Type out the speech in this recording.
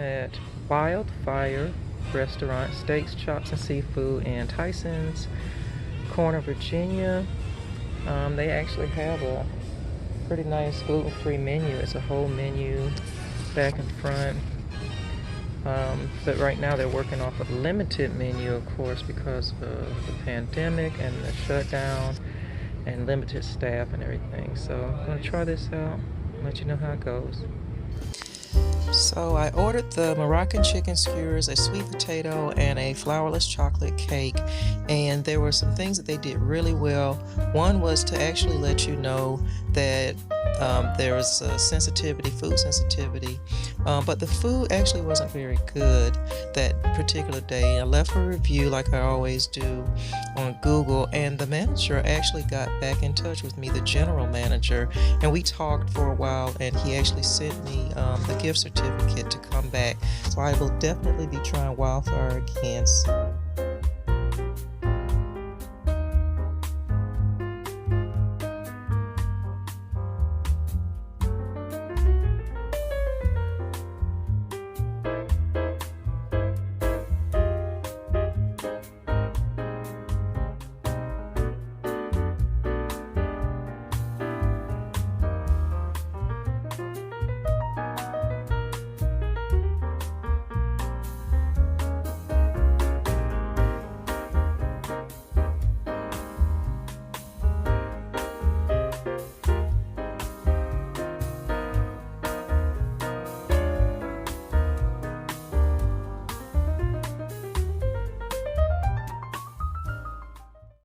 at Wildfire Restaurant, steaks, chops, and seafood in Tysons, Corner, Virginia. They actually have a pretty nice gluten-free menu. It's a whole menu back and front. But right now they're working off a limited menu, of course, because of the pandemic and the shutdown and limited staff and everything. So I'm going to try this out, let you know how it goes. So I ordered the Moroccan chicken skewers, a sweet potato, and a flourless chocolate cake. And there were some things that they did really well. One was to actually let you know that there was food sensitivity, but the food actually wasn't very good that particular day. I left a review like I always do on Google, and the manager actually got back in touch with me, the general manager, and we talked for a while, and he actually sent me the gift certificate to come back. So I will definitely be trying Wildfire again soon.